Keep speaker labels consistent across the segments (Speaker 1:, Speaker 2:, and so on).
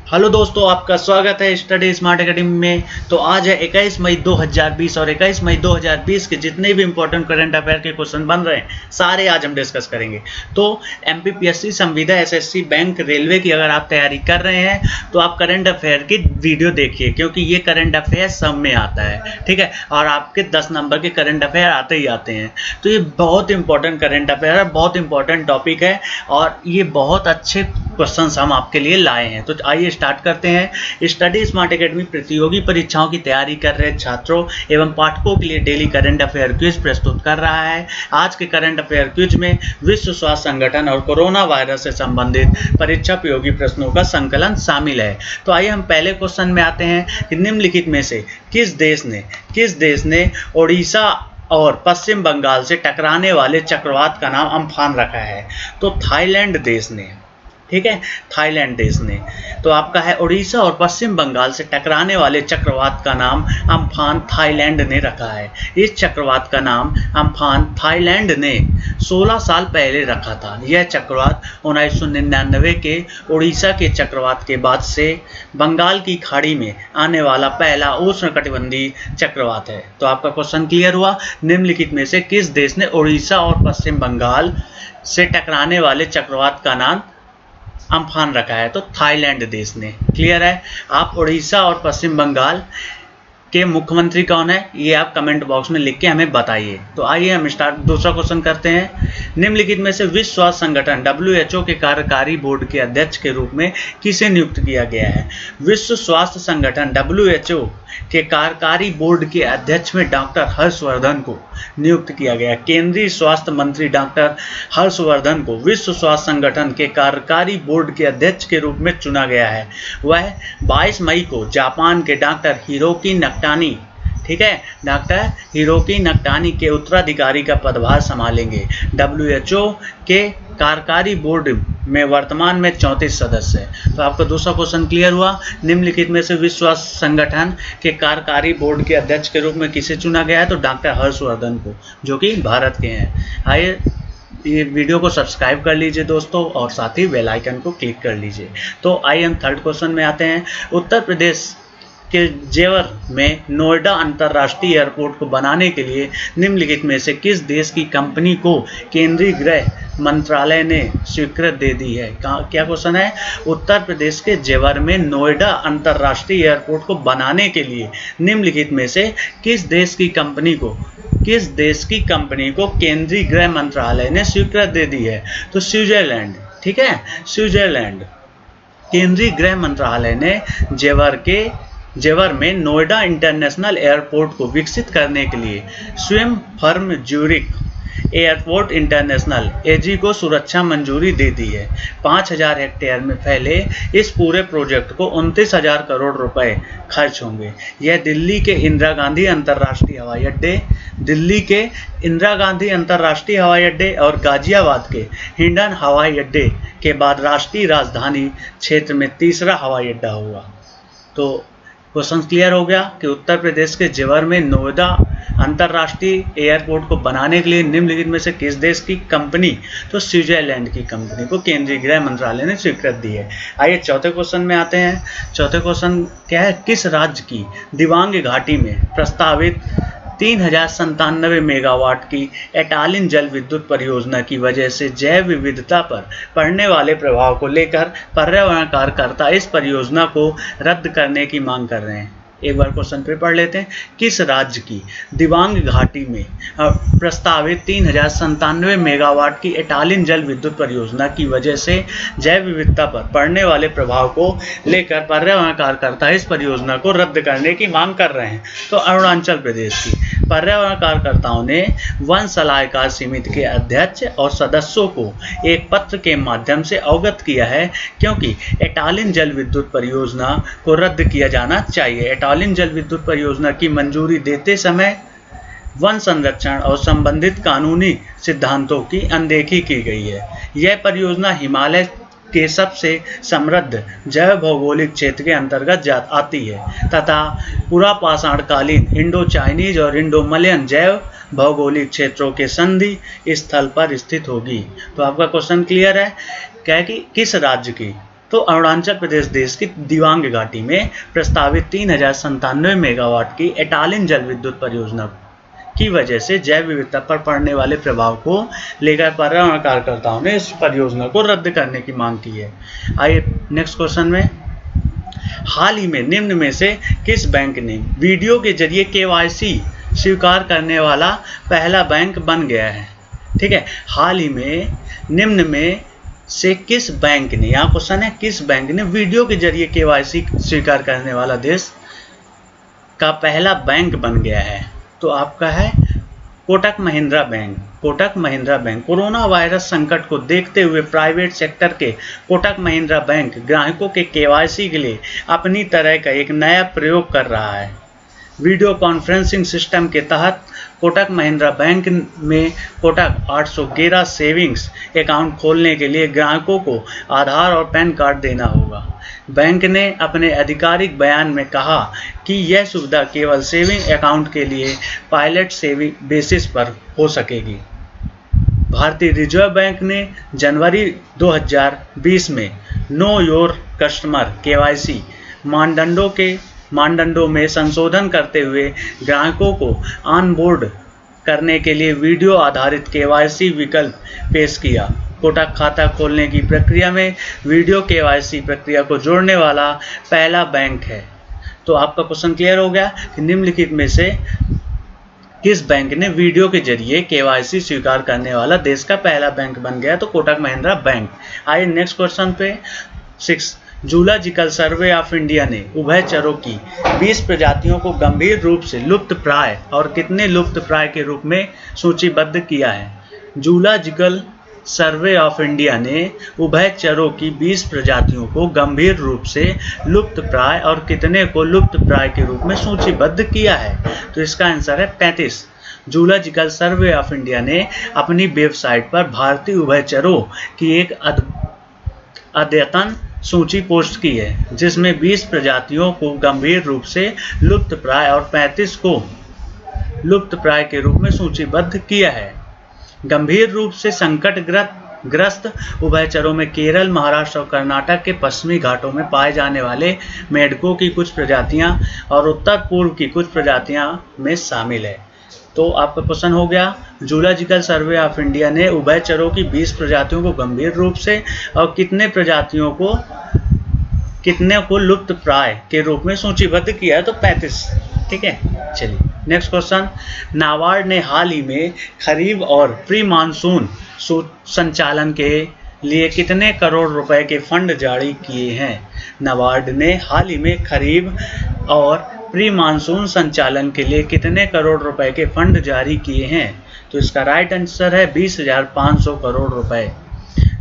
Speaker 1: Hello दोस्तों, आपका स्वागत है स्टडी स्मार्ट एकेडमी में। तो आज है 21 मई 2020 और 21 मई 2020 के जितने भी इंपॉर्टेंट करंट अफेयर के क्वेश्चन बन रहे हैं सारे आज हम डिस्कस करेंगे। तो एमपीपीएससी, संविदा, एसएससी, बैंक, रेलवे की अगर आप तैयारी कर रहे हैं तो आप करंट अफेयर की वीडियो देखिए, क्योंकि ये करंट अफेयर सब में आता है, ठीक है। और आपके 10 नंबर के करंट अफेयर आते ही आते हैं। तो ये बहुत इंपॉर्टेंट करंट अफेयर है, बहुत इंपॉर्टेंट टॉपिक है और ये बहुत अच्छे क्वेश्चंस हम आपके लिए लाए हैं। तो आइए स्टार्ट करते हैं। स्टडी स्मार्ट एकेडमी प्रतियोगी परीक्षाओं की तैयारी कर रहे छात्रों एवं पाठकों के लिए डेली करंट अफेयर क्विज प्रस्तुत कर रहा है। आज के करंट अफेयर क्विज में विश्व स्वास्थ्य संगठन और कोरोना वायरस से संबंधित परीक्षा उपयोगी प्रश्नों का संकलन शामिल है। तो आइए हम पहले क्वेश्चन में आते हैं कि निम्नलिखित में से किस देश ने ओडिशा और पश्चिम बंगाल से टकराने वाले चक्रवात का नाम अम्फान रखा है? तो थाईलैंड देश ने, ठीक है, थाईलैंड देश ने। तो आपका है उड़ीसा और पश्चिम बंगाल से टकराने वाले चक्रवात का नाम अम्फान थाईलैंड ने रखा है। इस चक्रवात का नाम अम्फान थाईलैंड ने 16 साल पहले रखा था। यह चक्रवात 1999 के उड़ीसा के चक्रवात के बाद से बंगाल की खाड़ी में आने वाला पहला उष्णकटिबंधीय चक्रवात है। तो आपका क्वेश्चन क्लियर हुआ। निम्नलिखित में से किस देश ने उड़ीसा और पश्चिम बंगाल से टकराने वाले चक्रवात का नाम अम्फान रखा है? तो थाईलैंड देश ने। क्लियर है। आप उड़ीसा और पश्चिम बंगाल के मुख्यमंत्री कौन है ये आप कमेंट बॉक्स में लिख के हमें बताइए। तो आइए हम दूसरा क्वेश्चन करते हैं। निम्नलिखित में से विश्व स्वास्थ्य संगठन WHO के कार्यकारी बोर्ड के अध्यक्ष के रूप में किसे नियुक्त किया गया है? विश्व स्वास्थ्य संगठन WHO के कार्यकारी बोर्ड के अध्यक्ष में डॉक्टर हर्षवर्धन को नियुक्त किया गया। केंद्रीय स्वास्थ्य मंत्री डॉक्टर हर्षवर्धन को विश्व स्वास्थ्य संगठन के कार्यकारी बोर्ड के अध्यक्ष के रूप में चुना गया है। वह 22 मई को जापान के डॉक्टर हिरोकी नकटानी, ठीक है, डॉक्टर हिरोकी नकटानी के उत्तराधिकारी का पदभार संभालेंगे। WHO के कार्यकारी बोर्ड में वर्तमान में 34 सदस्य हैं। तो आपका दूसरा क्वेश्चन क्लियर हुआ। निम्नलिखित में से विश्व स्वास्थ्य संगठन के कार्यकारी बोर्ड के अध्यक्ष के रूप में किसे चुना गया है? तो डॉक्टर हर्षवर्धन को, जो कि भारत के हैं। आइए ये वीडियो को सब्सक्राइब कर लीजिए दोस्तों और साथ ही बेल आइकन को क्लिक कर लीजिए। तो आइए हम थर्ड क्वेश्चन में आते हैं। उत्तर प्रदेश के जेवर में नोएडा अंतर्राष्ट्रीय एयरपोर्ट को बनाने के लिए निम्नलिखित में से किस देश की कंपनी को केंद्रीय गृह मंत्रालय ने स्वीकृति दे दी है? क्या क्वेश्चन है? उत्तर प्रदेश के जेवर में नोएडा अंतर्राष्ट्रीय एयरपोर्ट को बनाने के लिए निम्नलिखित में से किस देश की कंपनी को केंद्रीय गृह मंत्रालय ने स्वीकृति दे दी है? तो स्विट्जरलैंड, ठीक है, स्विट्जरलैंड। केंद्रीय गृह मंत्रालय ने जेवर में नोएडा इंटरनेशनल एयरपोर्ट को विकसित करने के लिए स्वयं firm Zurich airport international AG को सुरक्षा मंजूरी दे दी है। 5000 हेक्टेयर में फैले इस पूरे प्रोजेक्ट को 29,000 करोड़ रुपए खर्च होंगे। यह दिल्ली के इंदिरा गांधी अंतर्राष्ट्रीय हवाई अड्डे और गाजियाबाद के हिंडन हवाई अड्डे के बाद राष्ट्रीय राजधानी क्षेत्र में तीसरा हवाई अड्डा होगा। तो क्वेश्चन क्लियर हो गया कि उत्तर प्रदेश के जेवर में नोएडा अंतर्राष्ट्रीय एयरपोर्ट को बनाने के लिए निम्नलिखित में से किस देश की कंपनी? तो स्विट्जरलैंड की कंपनी को केंद्रीय गृह मंत्रालय ने स्वीकृति दी है। आइए चौथे क्वेश्चन में आते हैं। चौथे क्वेश्चन क्या है? किस राज्य की दिबांग घाटी में प्रस्तावित 3097 मेगावाट की एटालिन जल विद्युत परियोजना की वजह से जैव विविधता पर पड़ने वाले प्रभाव को लेकर पर्यावरण कार्यकर्ता इस परियोजना को रद्द करने की मांग कर रहे हैं? एक बार क्वेश्चन फिर पढ़ लेते हैं। किस राज्य की दिबांग घाटी में प्रस्तावित 3097 मेगावाट की एटालिन जल विद्युत परियोजना की वजह से जैव विविधता पर पड़ने वाले प्रभाव को लेकर पर्यावरण कार्यकर्ता इस परियोजना को रद्द करने की मांग कर रहे हैं? तो अरुणाचल प्रदेश की। पर्यावरण कार्यकर्ताओं ने वन सलाहकार समिति के अध्यक्ष और सदस्यों को एक पत्र के माध्यम से अवगत किया है, क्योंकि एटालिन जल विद्युत परियोजना को रद्द किया जाना चाहिए। एटालिन जल विद्युत परियोजना की मंजूरी देते समय वन संरक्षण और संबंधित कानूनी सिद्धांतों की अनदेखी की गई है। यह परियोजना हिमालय के सबसे समृद्ध जैव भौगोलिक क्षेत्र के अंतर्गत आती है तथा पुरापाषाणकालीन इंडो चाइनीज और इंडो मलयन जैव भौगोलिक क्षेत्रों के संधि स्थल पर स्थित होगी। तो आपका क्वेश्चन क्लियर है क्या कि किस राज्य की तो अरुणाचल प्रदेश देश की दिबांग घाटी में प्रस्तावित 3097 मेगावाट की एटालिन जल विद्युत परियोजना की वजह से जैव विविधता पर पड़ने वाले प्रभाव को लेकर पर्यावरण कार्यकर्ताओं ने इस परियोजना को रद्द करने की मांग की है। आइए नेक्स्ट क्वेश्चन में, हाल ही में निम्न में से किस बैंक ने वीडियो के जरिए KYC स्वीकार करने वाला पहला बैंक बन गया है? ठीक है, हाल ही में निम्न में से किस बैंक ने, यहाँ क्वेश्चन है किस बैंक ने वीडियो के जरिए KYC स्वीकार करने वाला देश का पहला बैंक बन गया है? तो आपका है Kotak Mahindra bank. Kotak Mahindra bank corona virus संकट को देखते हुए प्राइवेट सेक्टर के कोटक महिंद्रा बैंक ग्राहकों के KYC के लिए अपनी तरह का एक नया प्रयोग कर रहा है। वीडियो कॉन्फ्रेंसिंग सिस्टम के तहत कोटक महिंद्रा बैंक में कोटक 811 सेविंग्स अकाउंट खोलने के लिए ग्राहकों को आधार और पैन कार्ड देना होगा। बैंक ने अपने आधिकारिक बयान में कहा कि यह सुविधा केवल सेविंग अकाउंट के लिए पायलट सेविंग बेसिस पर हो सकेगी। भारतीय रिजर्व बैंक ने जनवरी 2020 में नो योर कस्टमर KYC मानदंडों में संशोधन करते हुए ग्राहकों को ऑनबोर्ड करने के लिए वीडियो आधारित KYC विकल्प पेश किया। कोटक खाता खोलने की प्रक्रिया में वीडियो KYC प्रक्रिया को जोड़ने वाला पहला बैंक है। तो आपका क्वेश्चन क्लियर हो गया कि निम्नलिखित में से किस बैंक ने वीडियो के जरिए KYC स्वीकार करने वाला देश का पहला बैंक बन गया? तो कोटक महिंद्रा बैंक। आइए नेक्स्ट क्वेश्चन पे 6, जूलॉजिकल सर्वे ऑफ इंडिया ने उभयचरों की 20 प्रजातियों को गंभीर रूप से लुप्तप्राय और कितने लुप्तप्राय के रूप में सूचीबद्ध किया है? जूलॉजिकल सर्वे ऑफ इंडिया ने उभयचरों की 20 प्रजातियों को गंभीर रूप से लुप्तप्राय और कितने को लुप्तप्राय के रूप में सूचीबद्ध किया है? तो इसका आंसर है 35। जूलॉजिकल सर्वे ऑफ इंडिया ने अपनी वेबसाइट पर भारतीय उभयचरों की एक अद्यतन सूची पोस्ट की है, जिसमें 20 प्रजातियों को गंभीर रूप से लुप्तप्राय और 35 को लुप्तप्राय के रूप में सूचीबद्ध किया है। गंभीर रूप से संकटग्रस्त उभयचरों में केरल, महाराष्ट्र और कर्नाटक के पश्चिमी घाटों में पाए जाने वाले मेंढकों की कुछ प्रजातियां और उत्तर पूर्व की कुछ प्रजातियां में शामिल है। तो आपका क्वेश्चन हो गया, जूलॉजिकल सर्वे ऑफ इंडिया ने उभयचरों की 20 प्रजातियों को गंभीर रूप से और कितने को लुप्तप्राय के रूप में सूचीबद्ध किया है? तो 35। ठीक है, चलिए नेक्स्ट क्वेश्चन, नाबार्ड ने हाल ही में खरीफ और प्री मानसून संचालन के लिए कितने करोड़ रुपए के फंड जारी किए हैं? नाबार्ड ने हाल ही में खरीफ और प्री मानसून संचालन के लिए कितने करोड़ रुपए के फंड जारी किए हैं? तो इसका राइट आंसर है 20,500 करोड़ रुपए।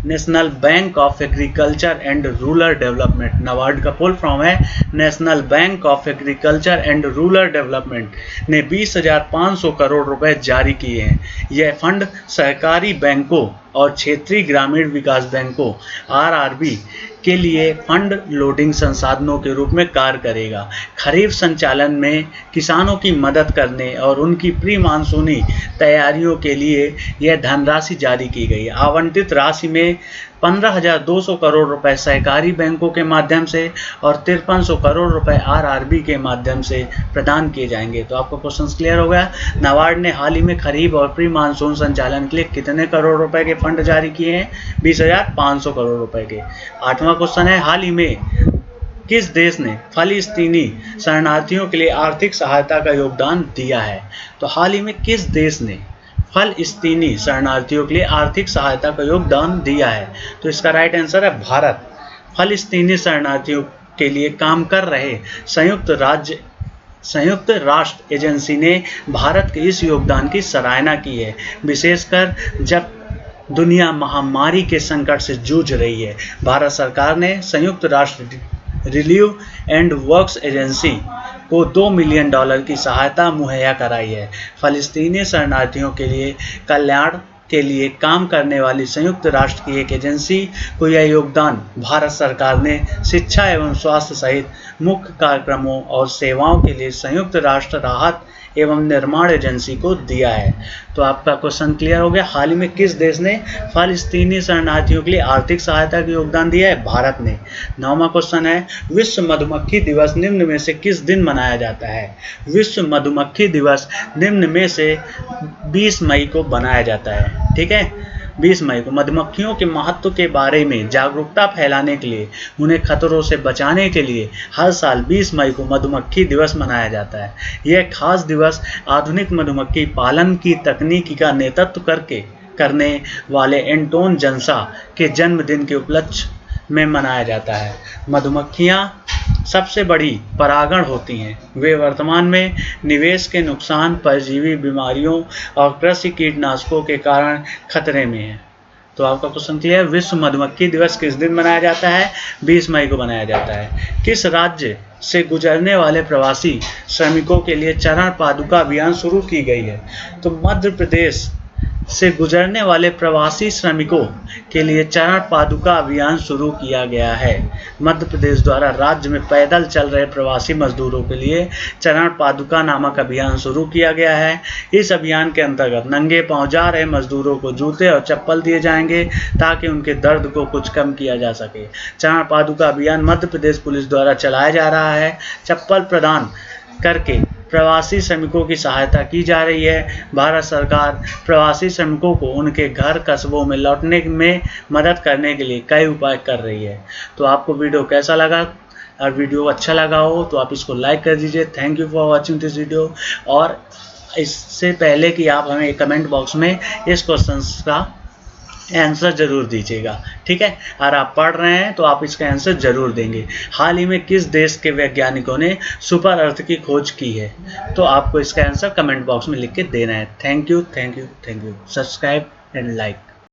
Speaker 1: National bank of agriculture and rural development, NABARD का फुल फॉर्म है national bank of agriculture and rural development, ने 20,500 करोड़ रुपए जारी किए हैं। यह फंड सहकारी बैंकों और क्षेत्रीय ग्रामीण विकास बैंकों RRB के लिए फंड लोडिंग संसाधनों के रूप में कार्य करेगा। खरीफ संचालन में किसानों की मदद करने और उनकी प्री मानसूनी तैयारियों के लिए यह धनराशि जारी की गई। आवंटित राशि में 15,200 करोड़ रुपए सहकारी बैंकों के माध्यम से और 5300 करोड़ रुपए RRB के माध्यम से प्रदान किए जाएंगे। तो आपको क्वेश्चन क्लियर हो गया। नाबार्ड ने हाल ही में खरीफ और प्री मानसून संचालन के लिए कितने करोड़ रुपए के फंड जारी किए हैं? 20,500 करोड़ रुपए के। 8वां क्वेश्चन है, हाल ही में किस देश ने फलस्तीनी शरणार्थियों के लिए आर्थिक सहायता का योगदान दिया है? तो हाल ही में किस देश ने फलस्तीनी शरणार्थियों के लिए आर्थिक सहायता का योगदान दिया है? तो इसका राइट आंसर है भारत। फलस्तीनी शरणार्थियों के लिए काम कर रहे संयुक्त राष्ट्र एजेंसी ने भारत के इस योगदान की सराहना की है, विशेषकर जब दुनिया महामारी के संकट से जूझ रही है। भारत सरकार ने संयुक्त राष्ट्र रिलीफ एंड वर्क्स एजेंसी को $2 मिलियन की सहायता मुहैया कराई है। फलस्तीनी शरणार्थियों के लिए कल्याण के लिए काम करने वाली संयुक्त राष्ट्र की एक एजेंसी को यह योगदान भारत सरकार ने शिक्षा एवं स्वास्थ्य सहित मुख्य कार्यक्रमों और सेवाओं के लिए संयुक्त राष्ट्र राहत एवं निर्माण एजेंसी को दिया है। तो आपका क्वेश्चन क्लियर हो गया। हाल ही में किस देश ने फालिस्तीनी शरणार्थियों के लिए आर्थिक सहायता का योगदान दिया है? भारत ने। 9वां क्वेश्चन है, विश्व मधुमक्खी दिवस निम्न में से किस दिन मनाया जाता है? विश्व मधुमक्खी दिवस निम्न में से 20 मई को मनाया जाता है। ठीक है, 20 मई को। मधुमक्खियों के महत्व के बारे में जागरूकता फैलाने के लिए, उन्हें खतरों से बचाने के लिए हर साल 20 मई को मधुमक्खी दिवस मनाया जाता है। यह खास दिवस आधुनिक मधुमक्खी पालन की तकनीक का नेतृत्व करने वाले एंटोन जंसा के जन्मदिन के उपलक्ष्य में मनाया जाता है। मधुमक्खियाँ सबसे बड़ी परागण होती हैं। वे वर्तमान में निवेश के नुकसान, परजीवी बीमारियों और कृषि कीटनाशकों के कारण खतरे में हैं। तो आपका क्वेश्चन क्लियर। विश्व मधुमक्खी दिवस किस दिन मनाया जाता है? 20 मई को मनाया जाता है। किस राज्य से गुजरने वाले प्रवासी श्रमिकों के लिए चरण पादुका अभियान शुरू की गई है? तो मध्य प्रदेश से गुजरने वाले प्रवासी श्रमिकों के लिए चरण पादुका अभियान शुरू किया गया है। मध्य प्रदेश द्वारा राज्य में पैदल चल रहे प्रवासी मजदूरों के लिए चरण पादुका नामक अभियान शुरू किया गया है। इस अभियान के अंतर्गत नंगे पांव जा रहे मजदूरों को जूते और चप्पल दिए जाएंगे ताकि उनके दर्द को कुछ कम किया जा सके। चरण पादुका अभियान मध्य प्रदेश पुलिस द्वारा चलाया जा रहा है। चप्पल प्रदान करके प्रवासी श्रमिकों की सहायता की जा रही है। भारत सरकार प्रवासी श्रमिकों को उनके घर कस्बों में लौटने में मदद करने के लिए कई उपाय कर रही है। तो आपको वीडियो कैसा लगा? और वीडियो अच्छा लगा हो तो आप इसको लाइक कर दीजिए। Thank you for watching this video. और इससे पहले कि आप हमें कमेंट बॉक्स में इस क्वेश्चन का आंसर जरूर दीजिएगा। ठीक है, अगर आप पढ़ रहे हैं तो आप इसका आंसर जरूर देंगे। हाल ही में किस देश के वैज्ञानिकों ने सुपर अर्थ की खोज की है? तो आपको इसका आंसर कमेंट बॉक्स में लिख के देना है। Thank you, thank you, thank you. Subscribe and like.